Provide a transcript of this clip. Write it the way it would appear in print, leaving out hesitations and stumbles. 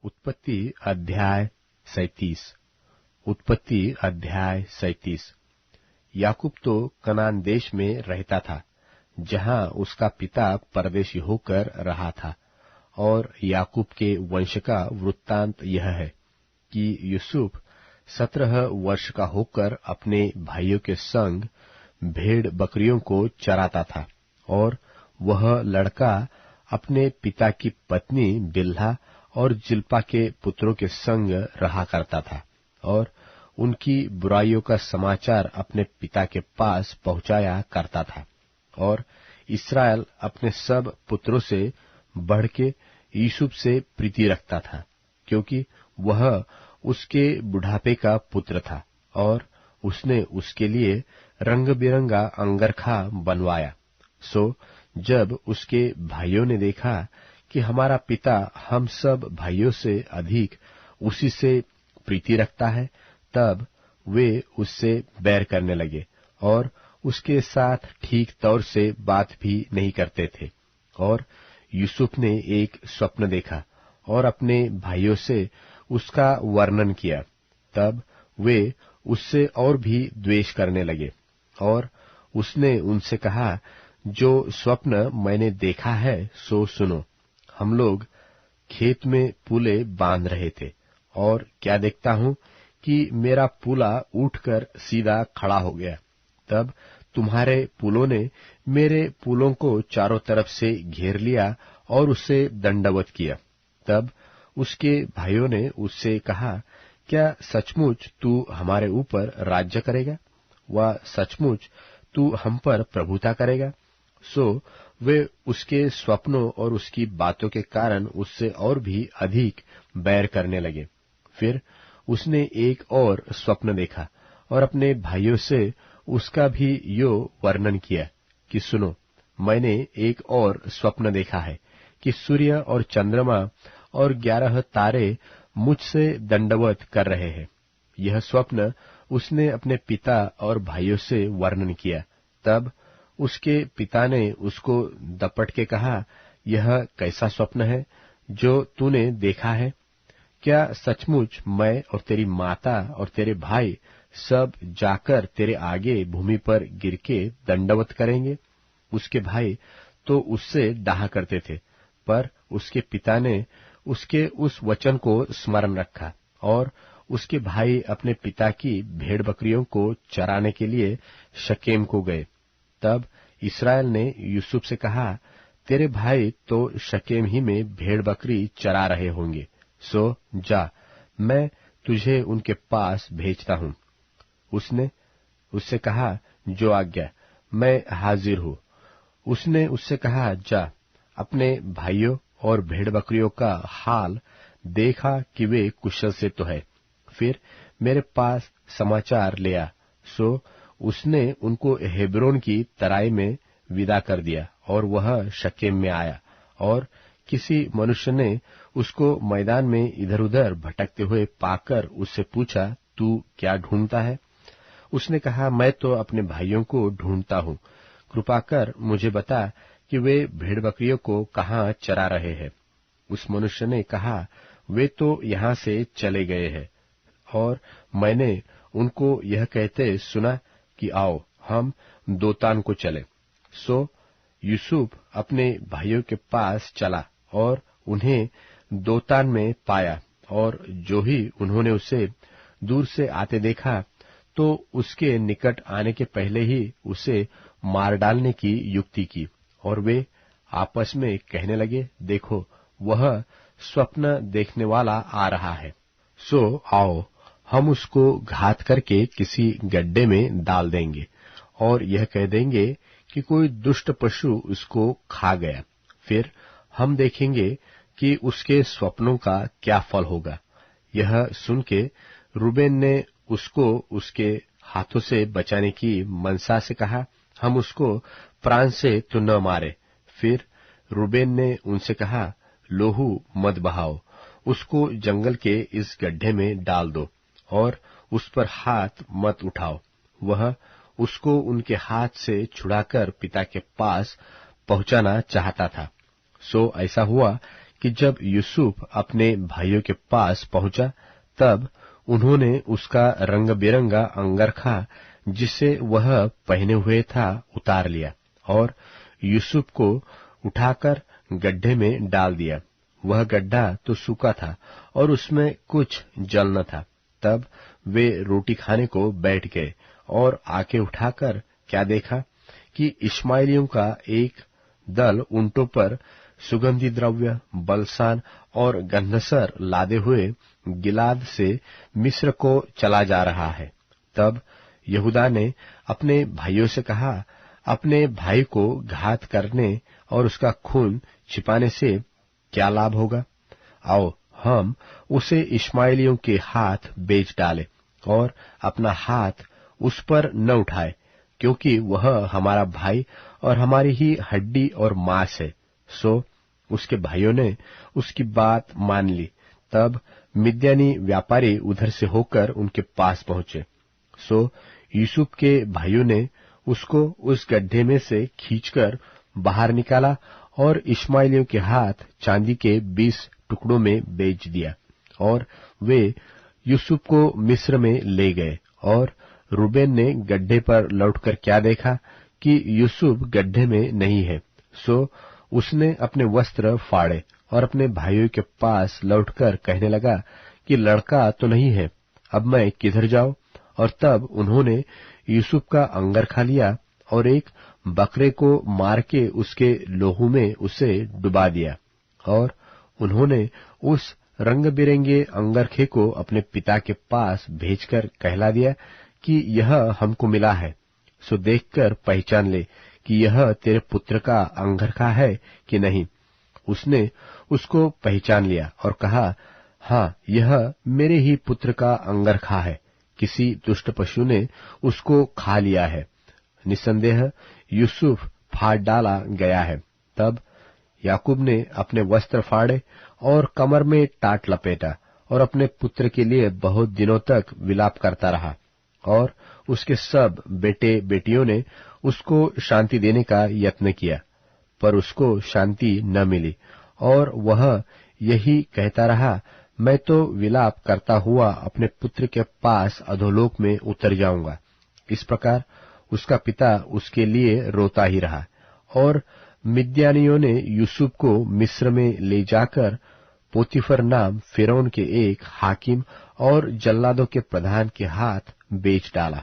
उत्पत्ति अध्याय 37। उत्पत्ति अध्याय 37। याकूब तो कनान देश में रहता था, जहां उसका पिता परदेशी होकर रहा था। और याकूब के वंश का वृत्तांत यह है कि यूसुफ 17 वर्ष का होकर अपने भाइयों के संग भेड़ बकरियों को चराता था। और वह लड़का अपने पिता की पत्नी बिल्हा और जिल्पा के पुत्रों के संग रहा करता था, और उनकी बुराइयों का समाचार अपने पिता के पास पहुंचाया करता था। और इस्राएल अपने सब पुत्रों से बढ़ के यूसुफ से प्रीति रखता था, क्योंकि वह उसके बुढ़ापे का पुत्र था, और उसने उसके लिए रंग बिरंगा अंगरखा बनवाया। सो जब उसके भाइयों ने देखा कि हमारा पिता हम सब भाइयों से अधिक उसी से प्रीति रखता है, तब वे उससे बैर करने लगे और उसके साथ ठीक तौर से बात भी नहीं करते थे। और यूसुफ ने एक स्वप्न देखा और अपने भाइयों से उसका वर्णन किया। तब वे उससे और भी द्वेष करने लगे। और उसने उनसे कहा, जो स्वप्न मैंने देखा है सो सुनो। हम लोग खेत में पूले बांध रहे थे, और क्या देखता हूं कि मेरा पूला उठकर सीधा खड़ा हो गया। तब तुम्हारे पुलों ने मेरे पुलों को चारों तरफ से घेर लिया और उसे दंडवत किया। तब उसके भाइयों ने उससे कहा, क्या सचमुच तू हमारे ऊपर राज्य करेगा? व सचमुच तू हम पर प्रभुता करेगा? सो वे उसके स्वप्नों और उसकी बातों के कारण उससे और भी अधिक बैर करने लगे। फिर उसने एक और स्वप्न देखा और अपने भाइयों से उसका भी यो वर्णन किया कि सुनो, मैंने एक और स्वप्न देखा है कि सूर्य और चंद्रमा और 11 तारे मुझसे दंडवत कर रहे हैं। यह स्वप्न उसने अपने पिता और भाइयों से वर्णन किया। तब उसके पिता ने उसको दपट के कहा, यह कैसा स्वप्न है जो तूने देखा है? क्या सचमुच मैं और तेरी माता और तेरे भाई सब जाकर तेरे आगे भूमि पर गिर के दंडवत करेंगे? उसके भाई तो उससे डाहा करते थे, पर उसके पिता ने उसके उस वचन को स्मरण रखा। और उसके भाई अपने पिता की भेड़ बकरियों को चराने के लिए शकेम को गए। तब इस्राएल ने यूसुफ से कहा, तेरे भाई तो शकेम ही में भेड़ बकरी चरा रहे होंगे, सो जा, मैं तुझे उनके पास भेजता हूं। उसने उससे कहा, जो आज्ञा, मैं हाजिर हूं। उसने उससे कहा, जा, अपने भाइयों और भेड़ बकरियों का हाल देखा कि वे कुशल से तो है, फिर मेरे पास समाचार ले आ। सो उसने उनको हेब्रोन की तराई में विदा कर दिया, और वह शकेम में आया। और किसी मनुष्य ने उसको मैदान में इधर उधर भटकते हुए पाकर उससे पूछा, तू क्या ढूंढता है? उसने कहा, मैं तो अपने भाइयों को ढूंढता हूं। कृपा कर मुझे बता कि वे भेड़ बकरियों को कहाँ चरा रहे हैं। उस मनुष्य ने कहा, वे तो यहाँ से चले गए हैं, और मैंने उनको यह कहते सुना कि आओ हम दोतान को चले। सो यूसुफ अपने भाइयों के पास चला और उन्हें दोतान में पाया। और जो ही उन्होंने उसे दूर से आते देखा, तो उसके निकट आने के पहले ही उसे मार डालने की युक्ति की। और वे आपस में कहने लगे, देखो, वह स्वप्न देखने वाला आ रहा है। सो आओ हम उसको घात करके किसी गड्ढे में डाल देंगे, और यह कह देंगे कि कोई दुष्ट पशु उसको खा गया। फिर हम देखेंगे कि उसके स्वप्नों का क्या फल होगा। यह सुन के रूबेन ने उसको उसके हाथों से बचाने की मनसा से कहा, हम उसको प्राण से तो न मारे। फिर रूबेन ने उनसे कहा, लोहू मत बहाओ, उसको जंगल के इस गड्ढे में डाल दो और उस पर हाथ मत उठाओ। वह उसको उनके हाथ से छुड़ाकर पिता के पास पहुंचाना चाहता था। सो ऐसा हुआ कि जब यूसुफ अपने भाइयों के पास पहुंचा, तब उन्होंने उसका रंग बिरंगा अंगरखा जिसे वह पहने हुए था उतार लिया और यूसुफ को उठाकर गड्ढे में डाल दिया। वह गड्ढा तो सूखा था और उसमें कुछ जल न था। तब वे रोटी खाने को बैठ गए और आंखें उठाकर क्या देखा कि इश्माएलियों का एक दल ऊंटों पर सुगंधी द्रव्य, बलसान और गंधसर लादे हुए गिलाद से मिस्र को चला जा रहा है। तब यहूदा ने अपने भाइयों से कहा, अपने भाई को घात करने और उसका खून छिपाने से क्या लाभ होगा? आओ हम उसे इश्माएलियों के हाथ बेच डालें और अपना हाथ उस पर न उठाए, क्योंकि वह हमारा भाई और हमारी ही हड्डी और मांस है। सो उसके भाइयों ने उसकी बात मान ली। तब मिद्यानी व्यापारी उधर से होकर उनके पास पहुंचे। सो यूसुफ के भाइयों ने उसको उस गड्ढे में से खींचकर बाहर निकाला और इश्माएलियों के हाथ चांदी के 20 टुकड़ों में बेच दिया और वे यूसुफ को मिस्र में ले गए। और रूबेन ने गड्ढे पर लौटकर क्या देखा कि यूसुफ गड्ढे में नहीं है। सो उसने अपने वस्त्र फाड़े और अपने भाइयों के पास लौटकर कहने लगा कि लड़का तो नहीं है, अब मैं किधर जाऊं? और तब उन्होंने यूसुफ का अंगरखा लिया और एक बकरे को मार के उसके लोहू में उसे डुबा दिया। और उन्होंने उस रंग बिरंगे अंगरखे को अपने पिता के पास भेजकर कहला दिया कि यह हमको मिला है, सो देखकर पहचान ले कि यह तेरे पुत्र का अंगरखा है कि नहीं। उसने उसको पहचान लिया और कहा, हाँ, यह मेरे ही पुत्र का अंगरखा है, किसी दुष्ट पशु ने उसको खा लिया है। निसंदेह यूसुफ फाड़ डाला गया है। तब याकूब ने अपने वस्त्र फाड़े और कमर में टाट लपेटा और अपने पुत्र के लिए बहुत दिनों तक विलाप करता रहा। और उसके सब बेटे बेटियों ने उसको शांति देने का यत्न किया, पर उसको शांति न मिली और वह यही कहता रहा, मैं तो विलाप करता हुआ अपने पुत्र के पास अधोलोक में उतर जाऊंगा। इस प्रकार उसका पिता उसके लिए रोता ही रहा। और मिद्यानियों ने यूसुफ को मिस्र में ले जाकर पोतीफर नाम फिरौन के एक हाकिम और जल्लादों के प्रधान के हाथ बेच डाला।